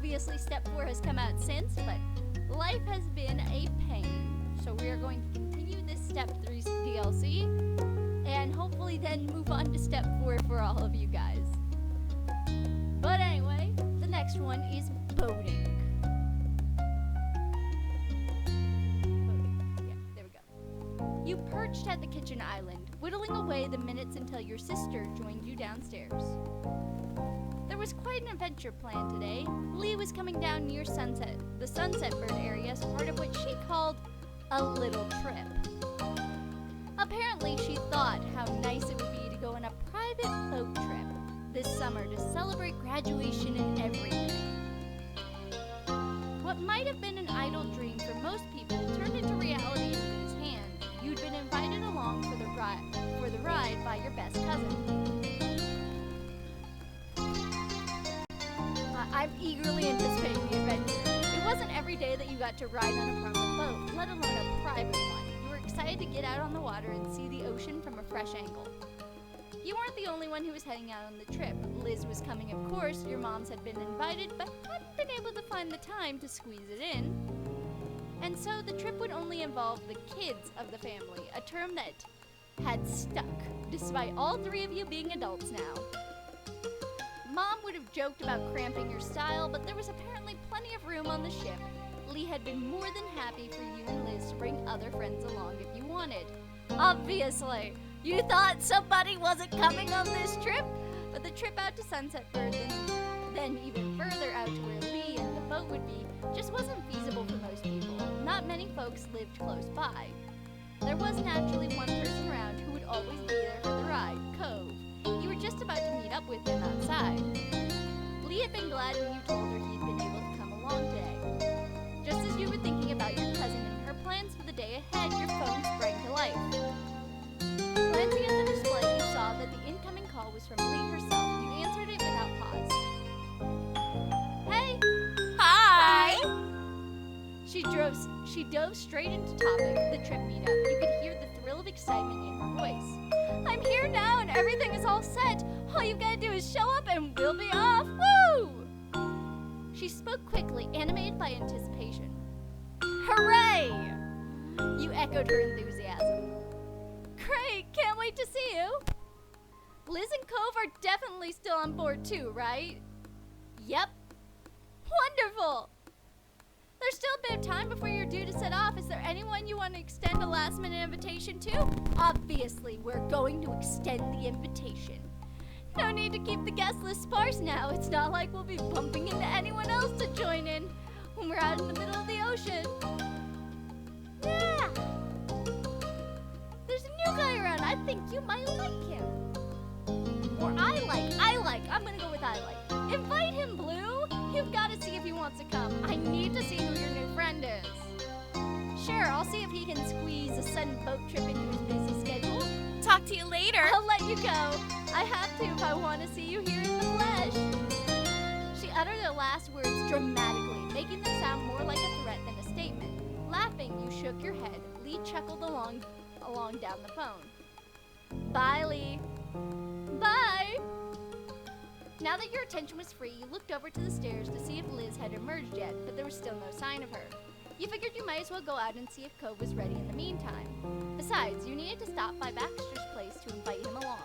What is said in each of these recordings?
Obviously, Step 4 has come out since, but life has been a pain. So we are going to continue this Step 3 DLC, and hopefully then move on to Step 4 for all of you guys. But anyway, the next one is boating. You perched at the kitchen island, whittling away the minutes until your sister joined you downstairs. There was quite an adventure planned today. Lee was coming down near the Sunset Bird area as part of what she called a little trip. Apparently, she thought how nice it would be to go on a private boat trip this summer to celebrate graduation and everything. What might have been an idle dream for most people turned into reality in Lee's hands. You'd been invited along for the ride by your best cousin. I'm eagerly anticipating the adventure. It wasn't every day that you got to ride on a proper boat, let alone a private one. You were excited to get out on the water and see the ocean from a fresh angle. You weren't the only one who was heading out on the trip. Liz was coming, of course. Your moms had been invited, but hadn't been able to find the time to squeeze it in. And so the trip would only involve the kids of the family, a term that had stuck, despite all three of you being adults now. Mom would have joked about cramping your style, but there was apparently plenty of room on the ship. Lee had been more than happy for you and Liz to bring other friends along if you wanted. Obviously, you thought somebody wasn't coming on this trip, but the trip out to Sunset Bird and then even further out to where Lee and the boat would be just wasn't feasible for most people. Not many folks lived close by. There was naturally one person around who would always be there for the ride, Cove. You were just about to meet up with him outside. Lee had been glad when you told her he'd been able to come along today. Just as you were thinking about your cousin and her plans for the day ahead, your phone sprang to life. Glancing at the display, you saw that the incoming call was from Lee herself. You answered it without pause. Hey! Hi! She dove straight into topic, the trip meetup. You could hear the thrill of excitement in her voice. I'm here now and everything is all set. All you've got to do is show up and we'll be off. Woo! She spoke quickly, animated by anticipation. Hooray! You echoed her enthusiasm. Great, can't wait to see you. Liz and Cove are definitely still on board too, right? Yep. Wonderful! There's still a bit of time before you're due to set off. Is there anyone you want to extend a last-minute invitation to? Obviously, we're going to extend the invitation. No need to keep the guest list sparse now. It's not like we'll be bumping into anyone else to join in when we're out in the middle of the ocean. Yeah! There's a new guy around. I think you might like him. Or I like. I'm gonna go with I like. Invite him, Blue. You've got to see if he wants to come. I need to see who your new friend is. Sure, I'll see if he can squeeze a sudden boat trip into his busy schedule. Talk to you later. I'll let you go. I have to if I want to see you here in the flesh. She uttered the last words dramatically, making them sound more like a threat than a statement. Laughing, you shook your head. Lee chuckled along down the phone. Bye, Lee. Bye. Now that your attention was free, you looked over to the stairs to see if Liz had emerged yet, but there was still no sign of her. You figured you might as well go out and see if Cove was ready in the meantime. Besides, you needed to stop by Baxter's place to invite him along.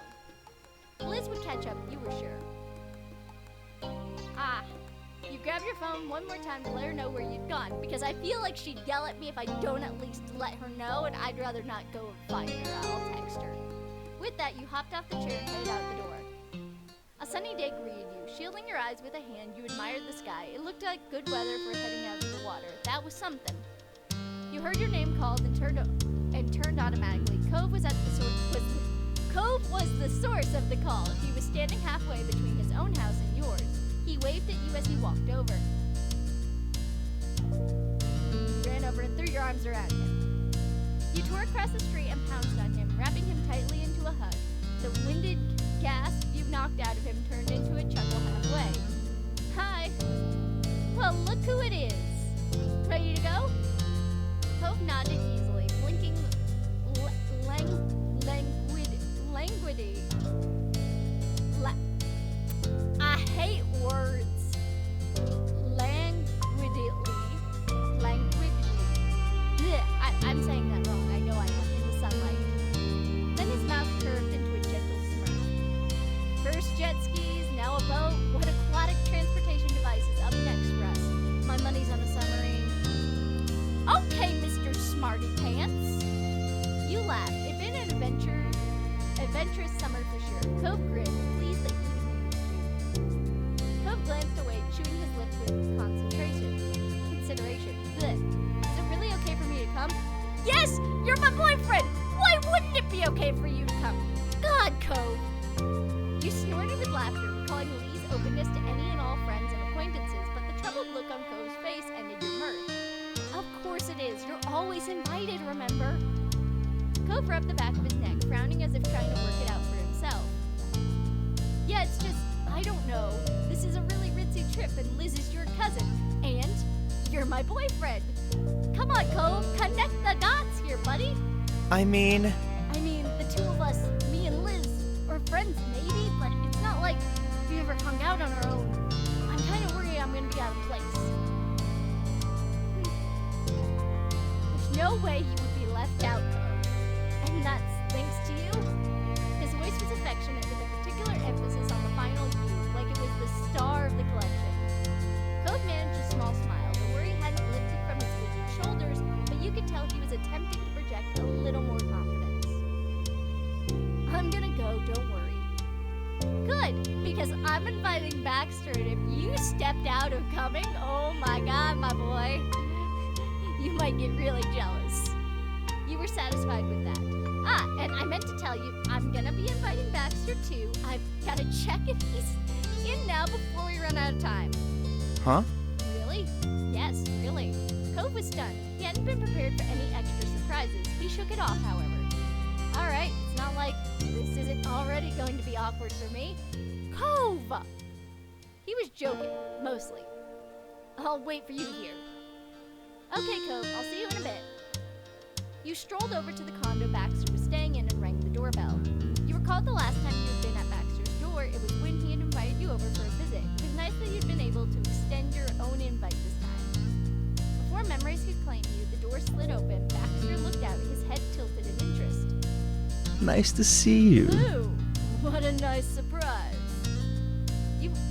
Liz would catch up, you were sure. You grabbed your phone one more time to let her know where you'd gone, because I feel like she'd yell at me if I don't at least let her know, and I'd rather not go and find her. I'll text her. With that, you hopped off the chair and headed out the door. A sunny day greeted you. Shielding your eyes with a hand, you admired the sky. It looked like good weather for heading out to the water. That was something. You heard your name called and turned automatically. Cove was the source of the call. He was standing halfway between his own house and yours. He waved at you as he walked over. You ran over and threw your arms around him. You tore across the street and pounced on him, wrapping him tightly into a hug. The winded gasp you knocked out of him turned into a chuckle halfway. Hi. Well, look who it is. Ready to go? Cove nodded easily, blinking languidly. I hate words. First jet skis, now a boat. What aquatic transportation device is up next for us? My money's on a submarine. Okay, Mr. Smarty Pants. You laughed. It'd been an adventurous summer for sure. Cove grinned, pleased that he'd amused you. Cove glanced away, chewing his lip with consideration. Blech. Is it really okay for me to come? Yes, you're my boyfriend. Why wouldn't it be okay for you to come? God, Cove. You snorted with laughter, recalling Lee's openness to any and all friends and acquaintances, but the troubled look on Cove's face ended your mirth. Of course it is. You're always invited, remember? Cove rubbed the back of his neck, frowning as if trying to work it out for himself. Yeah, it's just, I don't know. This is a really ritzy trip, and Liz is your cousin. And you're my boyfriend. Come on, Cove. Connect the dots here, buddy. I mean, the two of us, me and Liz, are friends maybe, but it's not like we ever hung out on our own. I'm kind of worried I'm going to be out of place. There's no way you would be left out, Cove. And that's thanks to you? His voice was affectionate with a particular emphasis on the final U, like it was the star of the collection. Cove managed a small smile. The worry hadn't lifted from his rigid shoulders, but you could tell he was attempting to project a little more confidence. I'm gonna go, don't worry. Good, because I'm inviting Baxter, and if you stepped out of coming, oh my god, my boy, you might get really jealous. You were satisfied with that. And I meant to tell you, I'm gonna be inviting Baxter too. I've gotta check if he's in now before we run out of time. huh? Really? Yes, really. Cove was stunned. He hadn't been prepared for any extra surprises. He shook it off, however. Alright, it's not like this isn't already going to be awkward for me. Cove! He was joking, mostly. I'll wait for you here. Okay, Cove, I'll see you in a bit. You strolled over to the condo Baxter was staying in and rang the doorbell. You recalled the last time you had been at Baxter's door, it was when he had invited you over for a visit. It was nice that you'd been able to extend your own invite this time. Before memories could claim you, the door slid open. Baxter looked out, his head tilted in interest. Nice to see you. Ooh, what a nice surprise.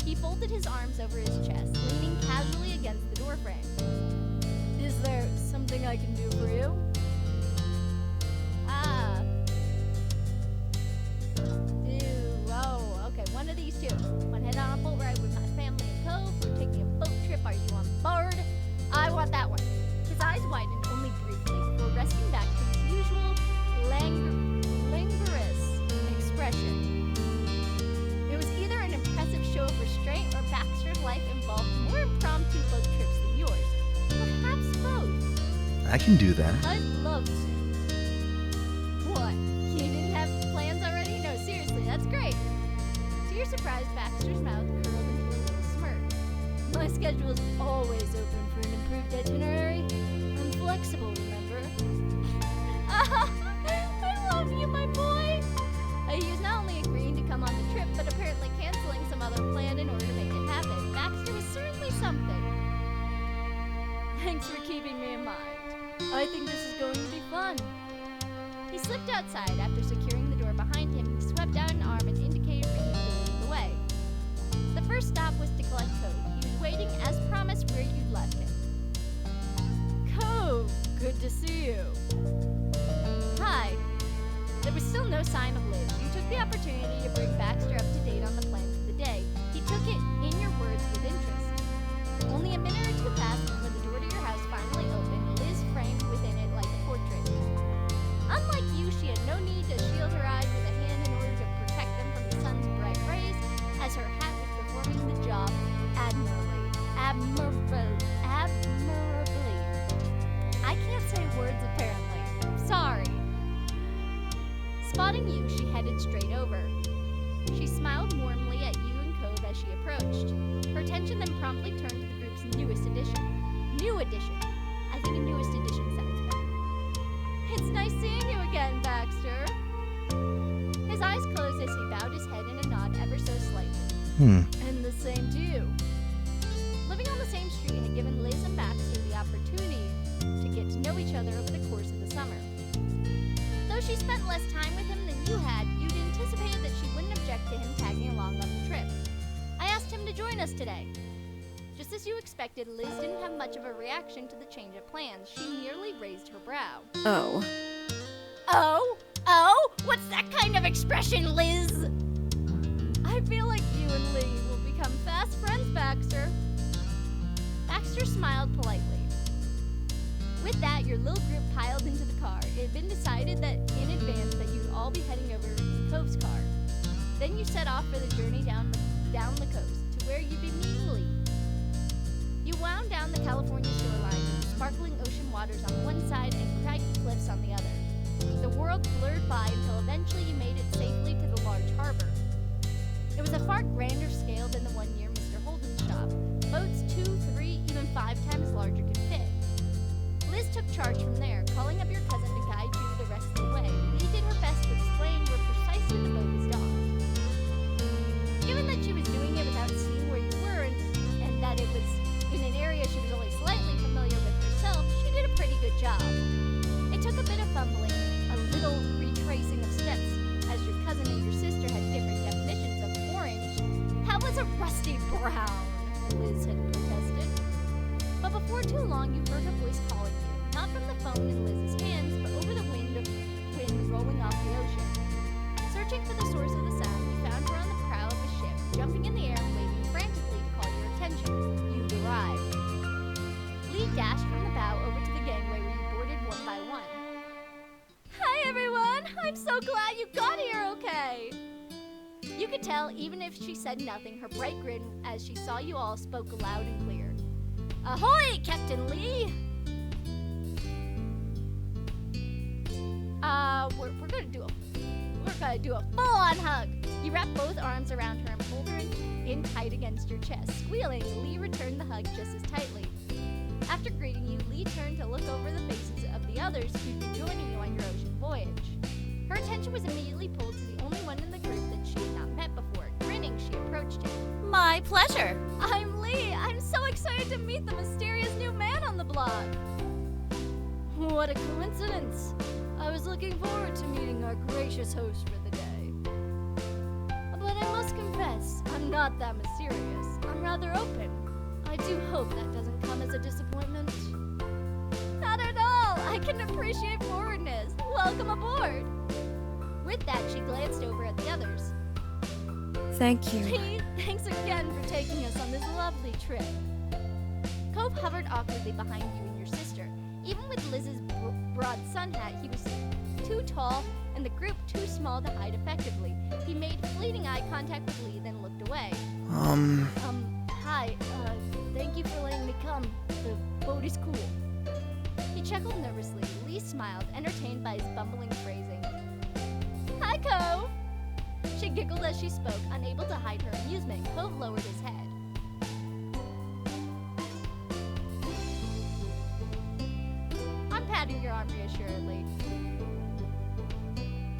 He folded his arms over his chest, leaning casually against the doorframe. Is there something I can do for you? Okay, one of these two. Want to head on a boat ride with my family and Cove? We're taking a boat trip. Are you on board? I want that one. His eyes widened only briefly before resting back to his usual languorous expression. It was either an impressive show of restraint or Baxter's life involved more impromptu boat trips than yours. Perhaps both. I can do that. I'd love to. What? You didn't have plans already? No, seriously, that's great. To your surprise, Baxter's mouth curled into a little smirk. My schedule's always open for an improved itinerary. I'm flexible, remember? I love you, my boy! He was not only agreeing to come on the trip, but apparently canceling some other plan in order to make it happen. Baxter was certainly something. Thanks for keeping me in mind. I think this is going to be fun. He slipped outside. After securing the door behind him, he swept out an arm and indicated for him to lead the way. The first stop was to collect Cove. He was waiting, as promised, where you'd left him. Cove, good to see you. Hi. There was still no sign of Liz. You took the opportunity to bring Baxter up to date on the plans for the day. He took it, in your words, with interest. Only a minute or two passed before the door to your house finally opened, Liz framed within it like a portrait. Unlike you, she had no need to shield her eyes with a hand in order to protect them from the sun's bright rays, as her hat was performing the job admirably. I can't say words, apparently. Sorry. Spotting you, she headed straight over. She smiled warmly at you and Cove as she approached. Her attention then promptly turned to the group's newest addition. New addition. I think a newest addition sounds better. It's nice seeing you again, Baxter. His eyes closed as he bowed his head in a nod ever so slightly. And the same to you. Living on the same street had given Liz and Baxter the opportunity to get to know each other over the course of the summer. Though she spent less time with him than you had, you'd anticipated that she wouldn't object to him tagging along on join us today. Just as you expected, Liz didn't have much of a reaction to the change of plans. She merely raised her brow. Oh. Oh? Oh? What's that kind of expression, Liz? I feel like you and Lee will become fast friends, Baxter. Baxter smiled politely. With that, your little group piled into the car. It had been decided that in advance that you'd all be heading over in Cove's car. Then you set off for the journey down the coast to where you'd be meeting Lee. You wound down the California shoreline with sparkling ocean waters on one side and craggy cliffs on the other. The world blurred by until eventually you made it safely to the large harbor. It was a far grander scale than the one near Mr. Holden's shop. Boats 2, 3, even 5 times larger could fit. Liz took charge from there, calling up your cousin to guide you the rest of the way. Lee did her best to explain where precisely the boat was docked. Given that she was doing it without seeing where you were and that it was in an area she was only slightly familiar with herself, she did a pretty good job. It took a bit of fumbling, a little retracing of steps, as your cousin and your sister had different definitions of orange. How was a rusty brown? Liz had protested. But before too long, you heard her voice calling you, not from the phone in Liz's hands, but over the wind rolling off the ocean. Searching for the source of the sound, you found her on the prow of a ship, jumping in the air and waving frantically to call your attention. You'd arrived. Lee dashed from the bow over to the gangway where you boarded one by one. Hi, everyone! I'm so glad you got here okay! You could tell, even if she said nothing, her bright grin as she saw you all spoke loud and clear. Ahoy, Captain Lee! We're gonna do a full-on hug. You wrapped both arms around her and pulled her in tight against your chest. Squealing, Lee returned the hug just as tightly. After greeting you, Lee turned to look over the faces of the others who'd be joining you on your ocean voyage. Her attention was immediately pulled to the only one in the group that she had not met before. Grinning, she approached him. My pleasure. I'm Lee. I'm so excited to meet the mysterious new man on the block. What a coincidence. I was looking forward to meeting our gracious host for the day. But I must confess, I'm not that mysterious. I'm rather open. I do hope that doesn't come as a disappointment. Not at all. I can appreciate forwardness. Welcome aboard. With that, she glanced over at the others. Thank you. Lee, thanks again for taking us on this lovely trip. Cove hovered awkwardly behind you and your sister. Even with Liz's broad sun hat, he was too tall and the group too small to hide effectively. He made fleeting eye contact with Lee, then looked away. Hi, thank you for letting me come. The boat is cool. He chuckled nervously. Lee smiled, entertained by his bumbling phrasing. Hi, Cove! She giggled as she spoke, unable to hide her amusement. Cove lowered his head. I'm patting your arm reassuringly.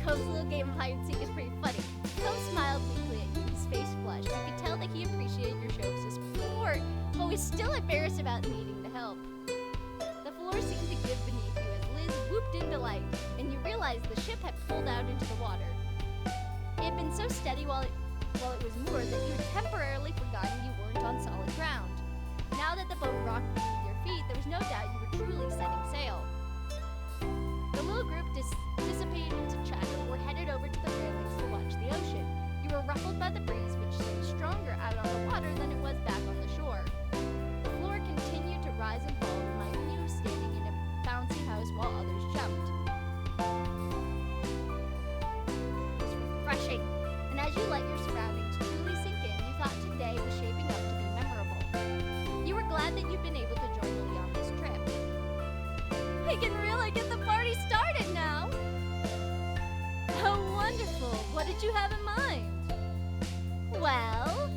Cove's little game of hide and seek is pretty funny. Cove smiled weakly at you, his face flushed. You could tell that he appreciated your show of support, but was still embarrassed about needing the help. The floor seemed to give beneath you as Liz whooped in delight, and you realized the ship had pulled out into the water. It had been so steady while it was moored that you had temporarily forgotten you weren't on solid ground. Now that the boat rocked beneath your feet, there was no doubt you were truly setting sail. The little group dissipated into chatter, were headed over to the railings to watch the ocean. You were ruffled by the breeze, which seemed stronger out on the water than it was back on the shore. The floor continued to rise and fall, reminding you of standing in a bouncy house while others jumped. Refreshing, and as you let your surroundings truly sink in, you thought today was shaping up to be memorable. You were glad that you'd been able to join Lee on this trip. We can really get the party started now! How wonderful! What did you have in mind? Well,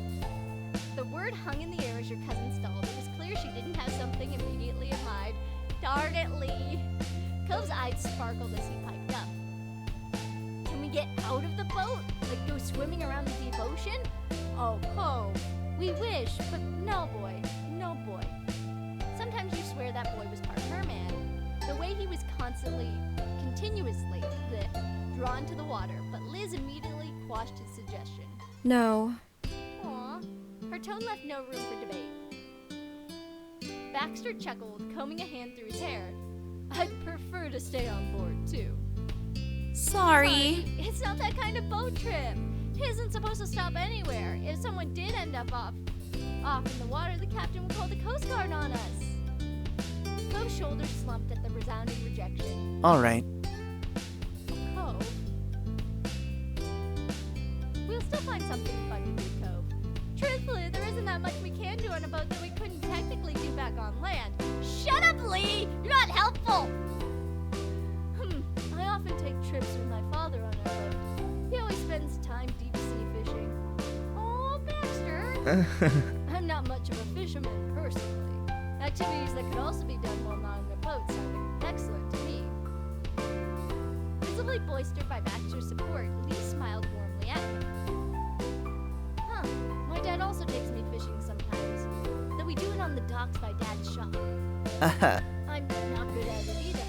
the word hung in the air as your cousin stalled. It was clear she didn't have something immediately in mind. Darn it, Lee! Cove's eyes sparkled as he piped up. Can we get out of the boat? Like go swimming around the deep ocean? Oh, Cove, we wish, but no boy, no boy. Sometimes you swear that boy was part merman. The way he was continuously drawn to the water, but Liz immediately quashed his suggestion. No. Aw. Her tone left no room for debate. Baxter chuckled, combing a hand through his hair. I'd prefer to stay on board, too. Sorry. It's not that kind of boat trip. It isn't supposed to stop anywhere. If someone did end up off in the water, the captain would call the Coast Guard on us. Cove's shoulders slumped at the resounding rejection. All right. Cove? We'll still find something fun to do, Cove. Truthfully, there isn't that much we can do on a boat that we couldn't technically do back on land. Shut up, Lee! You're not helpful! I often take trips with my father on our boat. He always spends time deep-sea fishing. Oh, Baxter! I'm not much of a fisherman, personally. Activities that could also be done while not on the boat sounded excellent to me. Visibly bolstered by Baxter's support, Lee smiled warmly at him. Huh, my dad also takes me fishing sometimes, though we do it on the docks by Dad's shop. I'm not good at it either.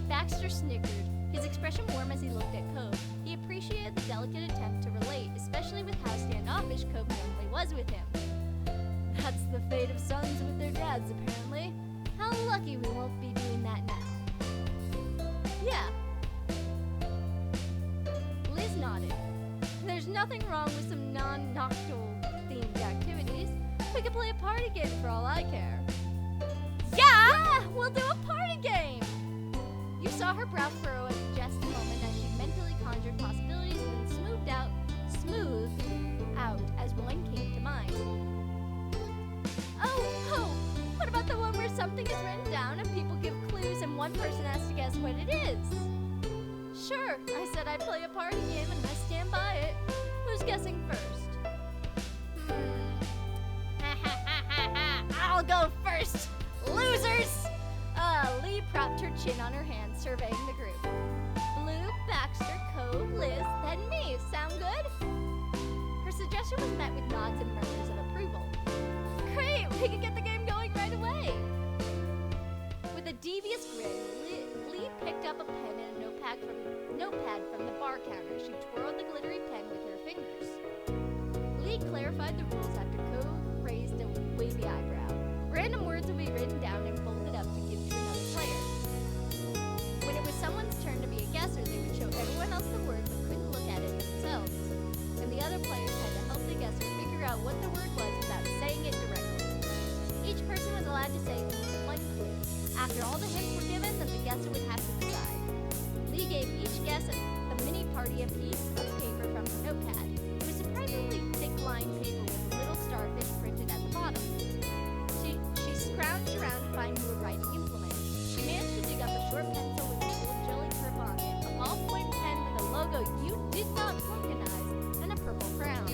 Baxter snickered, his expression warm as he looked at Cove. He appreciated the delicate attempt to relate, especially with how standoffish Cove normally was with him. That's the fate of sons with their dads, apparently. How lucky we won't be doing that now. Yeah. Liz nodded. There's nothing wrong with some non-nocturnal themed activities. We could play a party game for all I care. Yeah! We'll do a party game! You saw her brow furrow at just a moment as she mentally conjured possibilities and smoothed out as one came to mind. Oh, what about the one where something is written down and people give clues and one person has to guess what it is? Sure, I said I'd play a party game and I stand by it. Who's guessing first? I'll go first! Losers! Lee propped her chin on her hand, surveying the group. Blue, Baxter, Cove, Liz, then me. Sound good? Her suggestion was met with nods and murmurs of approval. Great! We can get the game going right away! With a devious grin, Lee picked up a pen and a notepad from the bar counter. She twirled the glittery pen with her fingers. Lee clarified the rules after Cove raised a wavy eyebrow. Random words would be written down and folded up to give to another player. When it was someone's turn to be a guesser, they would show everyone else the word but couldn't look at it themselves. And the other players had to help the guesser figure out what the word was without saying it directly. Each person was allowed to say one clue. After all the hints were given, then the guesser would have to decide. Lee gave each guess the mini party a piece of paper from her notepad. It was surprisingly thick lined paper with a little starfish printed at the bottom. She scrounged around to find her writing implement. She managed to dig up a short pencil with a little jelly curve on it, a ballpoint pen with a logo you did not recognize, and a purple crown.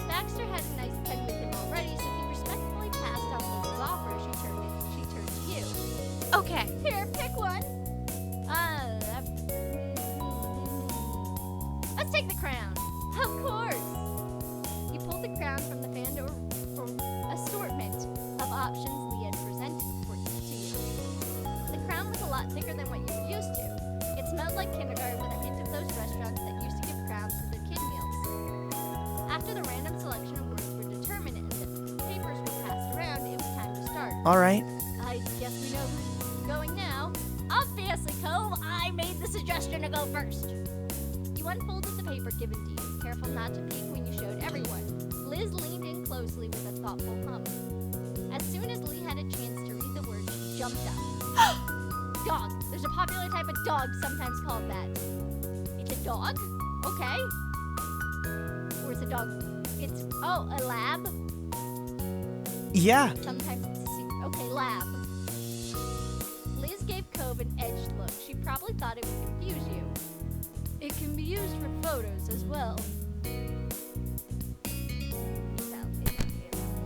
Baxter had a nice pen with him already, so he respectfully passed on Liz's offer as she turned to you. Okay. Here, pick one. Let's take the crown. Of course. You pulled the crown from the Pandora assortment of options Lee had presented to you. The crown was a lot thicker than what you were used to. It smelled like kindergarten with a hint of those restaurants that used to give crowns with their kid meals. After the random selection of words were determined and the papers were passed around, it was time to start. All right. I guess we know who's going now. Obviously, Cove, I made the suggestion to go first. You unfolded the paper given to you, careful not to peek when you showed everyone. Liz leaned in closely with a thoughtful hum. As soon as Lee had a chance to read the word, she jumped up. Dog. There's a popular type of dog sometimes called that. It's a dog? Okay. Or it's a dog. It's, a lab? Yeah. Sometimes it's a secret. Okay, lab. Liz gave Cove an edged look. She probably thought it would confuse you. It can be used for photos as well. It's a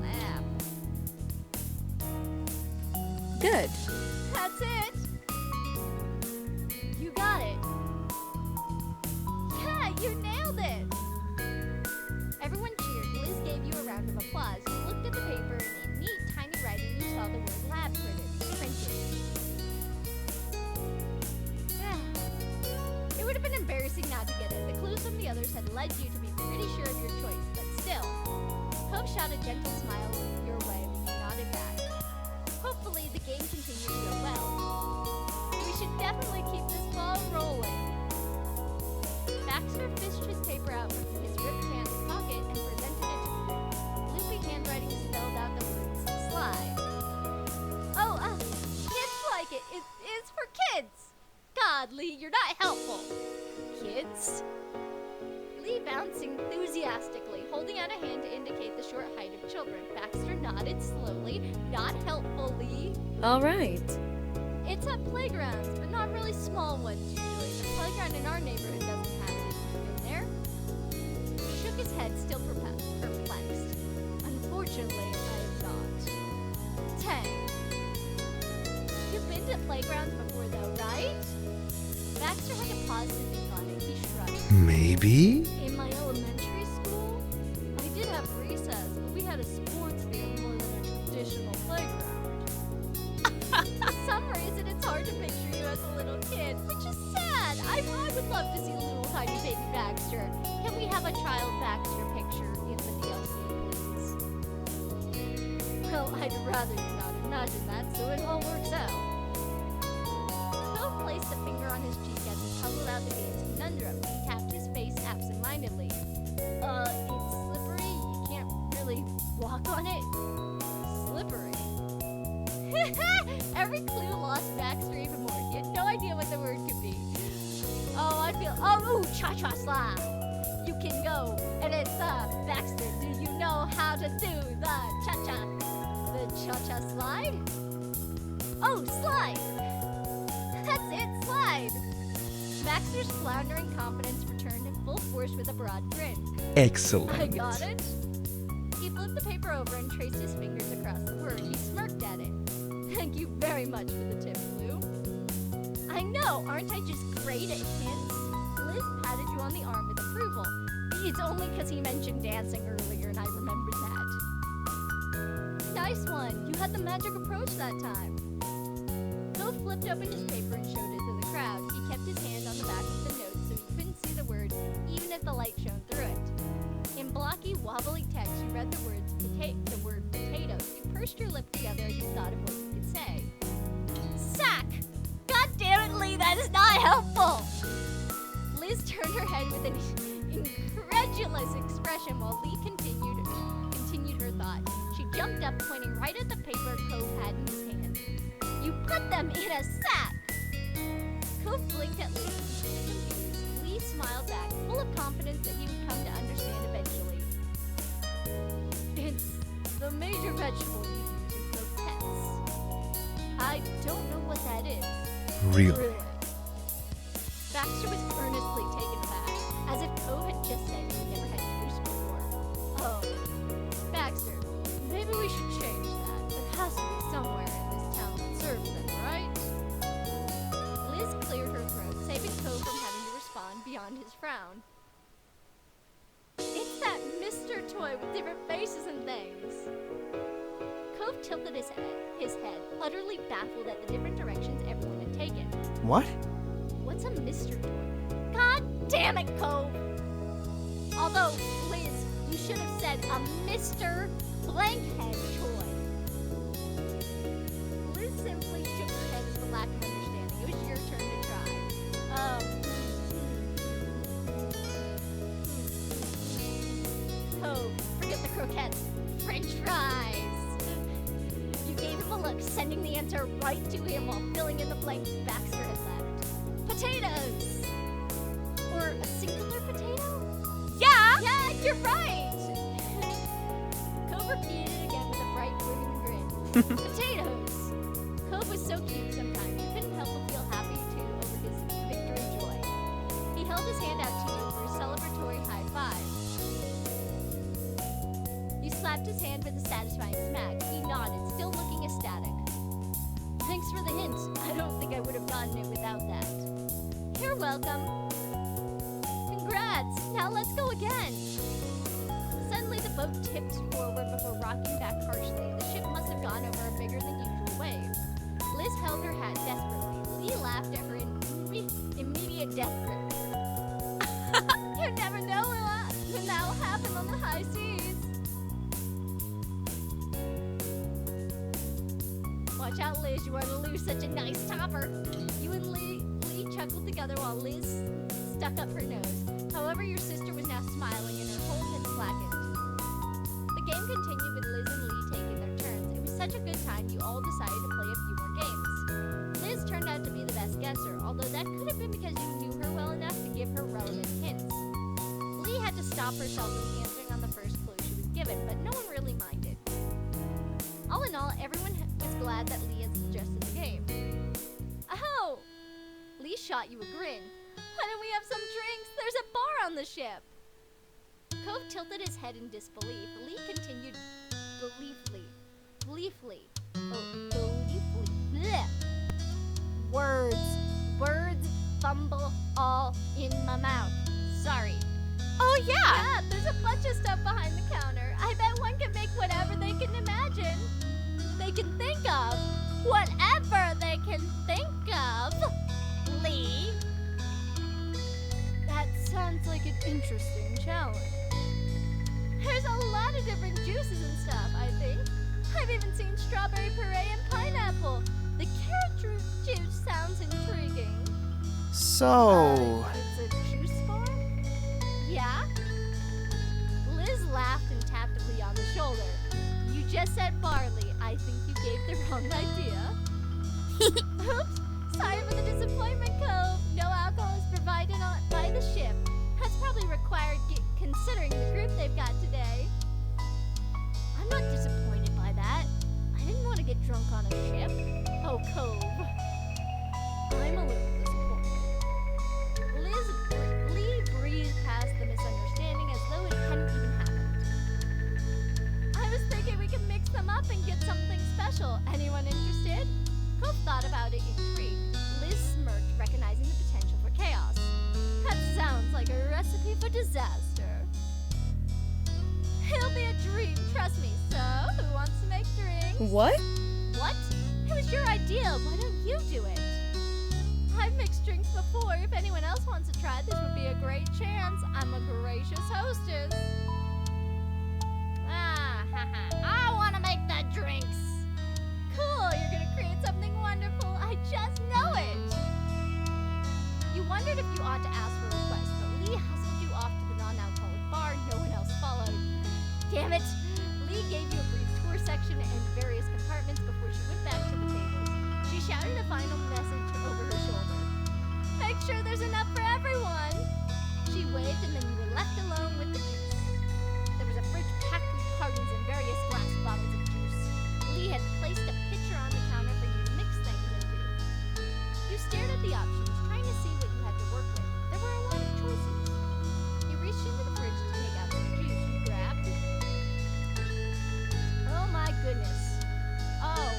lab. Good. That's it. You got it. Yeah, you nailed it. Everyone cheered. Liz gave you a round of applause. You looked at the paper and in neat, tiny writing you saw the word lab printed. It would have been embarrassing not to get it. The clues from the others had led you to be pretty sure of your choice, but still, Cove shot a gentle smile your way when you nodded back. Hopefully the game continues to go well. We should definitely keep this ball rolling. Baxter fished his paper out from his ripped pants pocket and presented it to Blue. Loopy handwriting spelled out the words, slide. Oh, kids like it. It's for kids. God, Lee, you're not helpful. Kids? Lee bounced enthusiastically, holding out a hand to indicate the short height of children. Baxter nodded slowly. Not helpful, Lee. All right. It's at playgrounds, but not really small ones usually. The playground in our neighborhood doesn't have it. Been there? He shook his head, still perplexed. Unfortunately, I have not. Tang. You've been to playgrounds before though, right? Baxter had to pause to think on it. He shrugged. Maybe? In my elementary school, I did have recess, but we had a sports field more than a traditional playground. For some reason, it's hard to picture you as a little kid, which is sad. I would love to see little tiny baby Baxter. Can we have a child Baxter picture in the DLC, please? Well, I'd rather you not imagine that, so it all works out. Phil placed a finger on his cheek as he puzzled out the game's conundrum. He tapped his face absent-mindedly. It's slippery. You can't really walk on it. Slippery. Every clue lost Baxter even more. He had no idea what the word could be. Cha-cha slide. You can go. And it's, Baxter, do you know how to do the cha-cha? The cha-cha slide? Oh, slide. That's it, slide. Baxter's floundering confidence returned in full force with a broad grin. Excellent. I got it. He flipped the paper over and traced his fingers across the word. He smirked at it. Thank you very much for the tip, Blue. I know, aren't I just great at hints? Liz patted you on the arm with approval. It's only because he mentioned dancing earlier and I remembered that. Nice one. You had the magic approach that time. Phil flipped open his paper and showed it to the crowd. He kept his hand on the back of the note so he couldn't see the word, even if the light shone through it. In blocky, wobbly text, you read the word potatoes. You pursed your lips together as you thought of what you could say. Sack! God damn it, Lee, that is not helpful! Liz turned her head with an incredulous expression while Lee continued her thought. She jumped up, pointing right at the paper Cove had in his hand. You put them in a sack! Cove blinked at Lee, confused. Lee smiled back, full of confidence that he would come to understand eventually. It's the major vegetable you use for pets. I don't know what that is. Really? Baxter was earnestly taken aback, as if Cove had just said he never had toast before. Oh, Baxter, maybe we should change that. There has to be somewhere in this town that serves them, right? Liz cleared her throat, saving Cove from having to respond beyond his frown. It's that Mr. Toy with different faces and things. Cove tilted his head, utterly baffled at the different directions everyone had taken. What? What's a Mr. Toy? God damn it, Cove! Although, Liz, you should have said a Mr. Blankhead Toy. Liz simply shook her head with a lack of understanding. It was your turn to try. Cove, forget the croquettes. French fries! You gave him a look, sending the answer right to him while filling in the blanks Baxter had left. Potatoes! Or a singular potato? Yeah, you're right! Cove repeated it again with a bright, grinning grin. Potatoes! Cove was so cute sometimes, you couldn't help but feel happy too over his victory joy. He held his hand out to you for a celebratory high five. You slapped his hand with a satisfying smack. He nodded, still looking ecstatic. Thanks for the hint. I don't think I would have gotten it without that. You're welcome. Congrats! Now let's go again! Suddenly the boat tipped forward before rocking back harshly. The ship must have gone over a bigger than usual wave. Liz held her hat desperately. Lee laughed at her immediate death grip. You never know when that will happen on the high seas. Watch out, Liz. You want to lose such a nice topper. You and Lee chuckled together while Liz stuck up her nose. However, your sister was now smiling and her hold had slackened. The game continued with Liz and Lee taking their turns. It was such a good time, you all decided to play a few more games. Liz turned out to be the best guesser, although that could have been because you knew her well enough to give her relevant hints. Lee had to stop herself from answering on the first clue she was given, but no one really minded. All in all, everyone was glad that Lee had suggested the game. Oh! Lee shot you a grin. Why don't we have some drinks? There's a bar on the ship. Cove tilted his head in disbelief. Lee continued beliefly. Blech. Words fumble all in my mouth. Sorry. Oh, yeah. Yeah, there's a bunch of stuff behind the counter. I bet one can make whatever they can imagine. They can think of. Whatever they can think of. Lee. That sounds like an interesting challenge. There's a lot of different juices and stuff, I think. I've even seen strawberry puree and pineapple. The carrot juice sounds intriguing. So, It's a juice bar? Yeah? Liz laughed and tapped Lee on the shoulder. You just said barley. I think you gave the wrong idea. Oops. Sorry for the disappointment, Cove. No alcohol is provided by the ship. That's probably required considering the group they've got today. I'm not disappointed by that. I didn't want to get drunk on a ship. Oh, Cove. I'm a little disappointed. Lee breathed past the misunderstanding as though it hadn't even happened. I was thinking we could mix them up and get something special. Anyone interested? Cove thought about it intrigued. Liz smirked, recognizing the potential for chaos. That sounds like a recipe for disaster. It'll be a dream, trust me. So, who wants to make drinks? What? What? It was your idea. Why don't you do it? I've mixed drinks before. If anyone else wants to try, this would be a great chance. I'm a gracious hostess. I want to make the drinks. Cool, you're going to create something wonderful. I just know it. You wondered if you ought to ask for a request, but Lee hustled you off to the non-alcoholic bar. No one else followed. Damn it. Lee gave you a brief tour section and various compartments before she went back to the tables. She shouted a final message over her shoulder. Make sure there's enough for everyone. She waved and then you were left alone with the juice. There was a fridge packed with cartons and various glass bottles of juice. Lee had placed a pitcher on the counter for you to mix things into. You stared at the options, trying to see what you had to work with. There were a lot of choices. You reached into the fridge to take out some juice. You grabbed. Oh my goodness. Oh,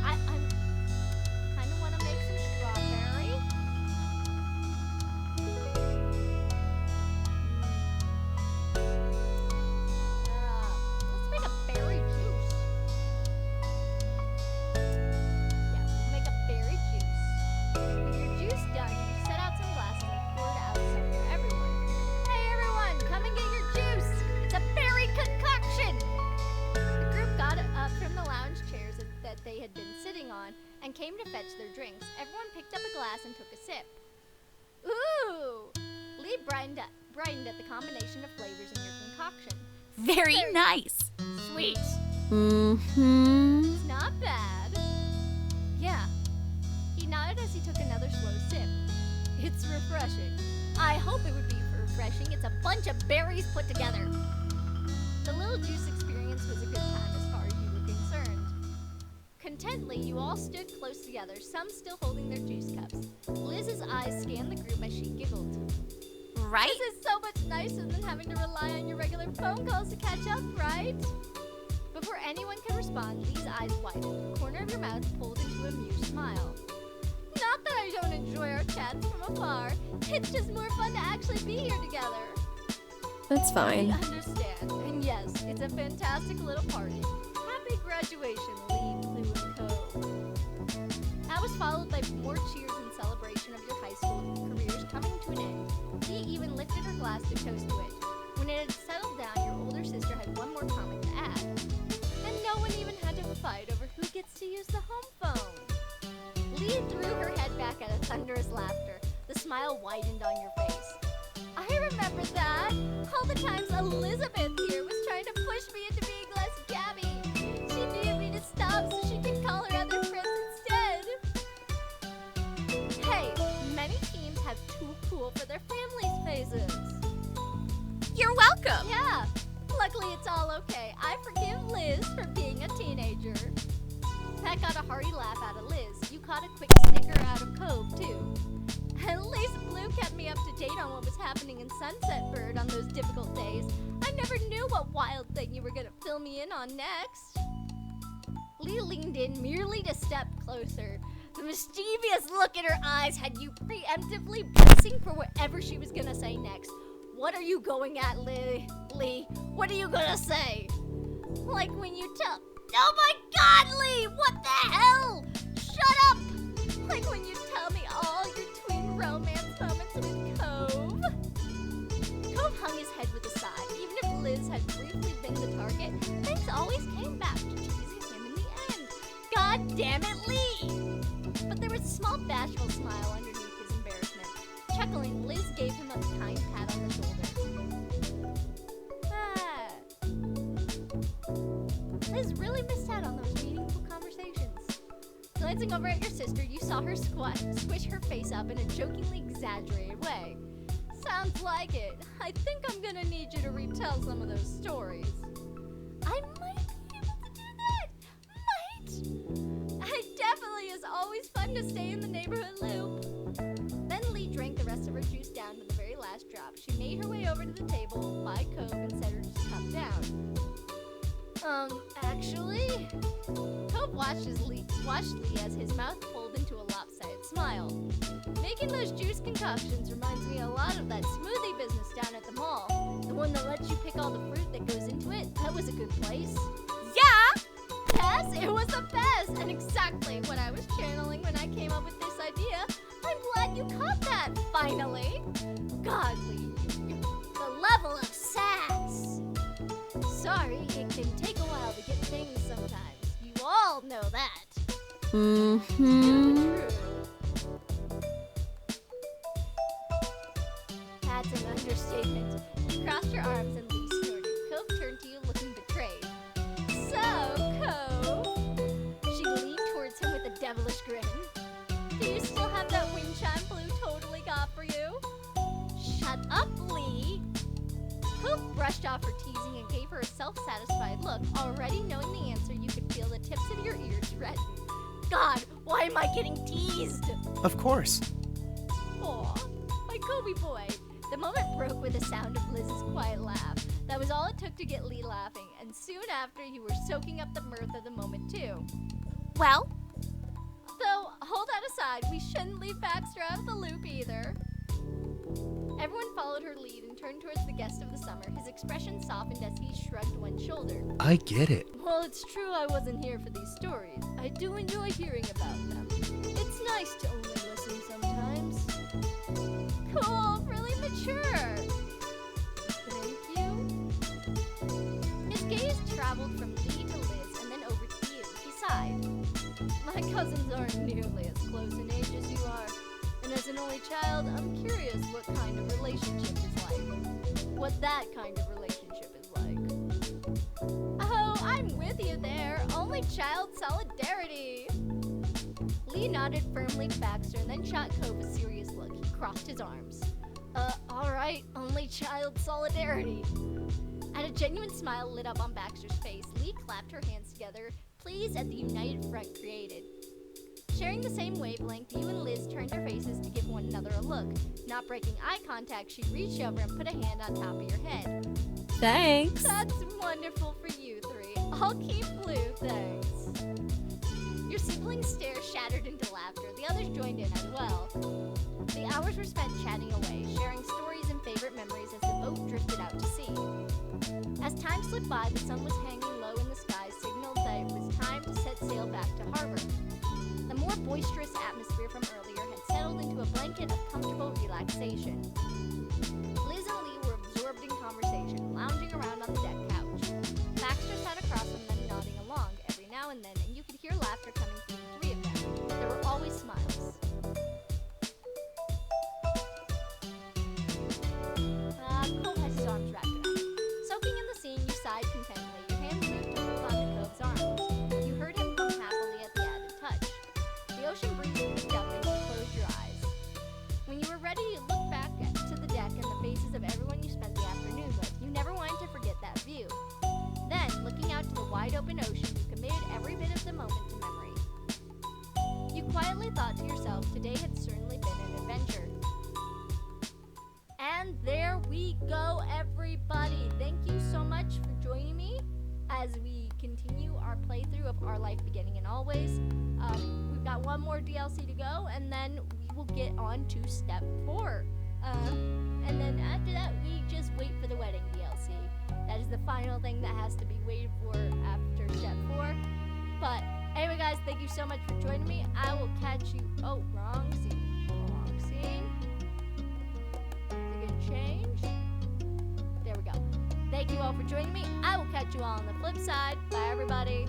I'm kind of want to make some strawberry. Let's make a berry juice. Yeah, we'll make a berry juice. With your juice done, you set out some glasses and poured out some for everyone. Hey everyone, come and get your juice. It's a berry concoction. The group got up from the lounge chairs that they had been sitting on and came to fetch their drinks. Everyone picked up a glass and took a sip. Ooh! Lee brightened at the combination of flavors in your concoction. Very nice. Sweet. Mm-hmm. It's not bad. Yeah. He nodded as he took another slow sip. It's refreshing. I hope it would be refreshing. It's a bunch of berries put together. The little juice experience was a good time as far as you were concerned. Contently, you all stood close together, some still holding their juice cups. Liz's eyes scanned the group as she giggled. Right? This is so much nicer than having to rely on your regular phone calls to catch up, right? Before anyone could respond, Lee's eyes widened. The corner of your mouth pulled into a amused smile. Not that I don't enjoy our chats from afar. It's just more fun to actually be here together. That's fine. I understand. And yes, it's a fantastic little party. Happy graduation, Lee, Blue, and Co. That was followed by more cheers in celebration of your high school careers coming to an end. Lee even lifted her glass to toast to it. When it had settled down, your older sister had one more comment to add. And no one even had to fight over who gets to use the home smile widened on your face. I remember that. All the times Elizabeth here was trying to push me into being less Gabby. She needed me to stop so she could call her other friends instead. Hey, many teams have too cool for their families' phases. You're welcome. Yeah, luckily it's all okay. I forgive Liz for being a teenager. That got a hearty laugh out of Liz. You caught a quick snicker out of Cove, too. At least Blue kept me up to date on what was happening in Sunset Bird on those difficult days. I never knew what wild thing you were gonna fill me in on next. Lee leaned in merely to step closer. The mischievous look in her eyes had you preemptively bracing for whatever she was gonna say next. What are you going at, Lee? What are you gonna say? Like when you tell... Oh my God, Lee! What the hell? Shut up! Like when you tell me all your twin romance moments with Cove. Cove hung his head with a sigh. Even if Liz had briefly been the target, things always came back to teasing him in the end. God damn it, Lee! But there was a small bashful smile underneath his embarrassment. Chuckling, Liz gave him a kind pat on the shoulder. Liz really missed out on those meaningful conversations. Glancing over at your sister, you saw her squish her face up in a jokingly exaggerated way. Sounds like it. I think I'm gonna need you to retell some of those stories. I might be able to do that. Might. It definitely is always fun to stay in the neighborhood loop. Then Lee drank the rest of her juice down to the very last drop. She made her way over to the table by Cove and set her cup down. Actually? Cove watched Lee as his mouth pulled into a lopsided smile. Making those juice concoctions reminds me a lot of that smoothie business down at the mall. The one that lets you pick all the fruit that goes into it. That was a good place. Yeah. Yes, it was the best, and exactly what I was channeling when I came up with this idea. I'm glad you caught that, finally. Godly, the level of sass. Sorry, it can take a while to get things sometimes. You all know that. Mm-hmm. True. That's an understatement. You crossed your arms and Lee snorted. Cove turned to you looking betrayed. So, Cove. She leaned towards him with a devilish grin. Do you still have that wind chime Blue totally got for you? Shut up, Lee. Cove brushed off her teasing and gave her a self-satisfied look. Already knowing the answer, you could feel the tips of your ears redden. God, why am I getting teased? Of course. Aw, my Kobe boy. The moment broke with the sound of Liz's quiet laugh. That was all it took to get Lee laughing, and soon after you were soaking up the mirth of the moment too. Well, Though, hold that aside, we shouldn't leave Baxter out of the loop either. Everyone followed her lead and turned towards the guest of the summer. His expression softened as he shrugged one shoulder. I get it. Well, it's true I wasn't here for these stories. I do enjoy hearing about them. It's nice to only listen sometimes. Cool, really mature. Thank you. His gaze traveled from Lee to Liz and then over to you. He sighed. My cousins aren't nearly as close in age as you are. And as an only child, I'm curious what kind of relationship is like. What that kind of relationship is like. Oh, I'm with you there. Only child solidarity. Lee nodded firmly to Baxter and then shot Cove a serious look. He crossed his arms. Alright, only child solidarity. And a genuine smile lit up on Baxter's face. Lee clapped her hands together, pleased at the united front created. Sharing the same wavelength, you and Liz turned your faces to give one another a look. Not breaking eye contact, she reached over and put a hand on top of your head. Thanks. That's wonderful for you three. I'll keep Blue, thanks. Your siblings' stare shattered into laughter. The others joined in as well. The hours were spent chatting away, sharing stories and favorite memories as the boat drifted out to sea. As time slipped by, the sun was hanging low in the sky, signaled that it was time to set sail back to harbor. The more boisterous atmosphere from earlier had settled into a blanket of comfortable relaxation. Liz and Lee were absorbed in conversation, lounging around on the deck couch. Baxter sat across from them, nodding along every now and then, and you could hear laughter coming from the three of them. There were always smiles. as we continue our playthrough of Our Life Beginning and Always. We've got one more DLC to go, and then we will get on to step 4. And then after that, we just wait for the wedding DLC. That is the final thing that has to be waited for after step 4. But anyway, guys, thank you so much for joining me. I will catch you. Oh, wrong scene. Wrong scene. Is it gonna change? There we go. Thank you all for joining me. I will catch you all on the flip side. Bye, everybody.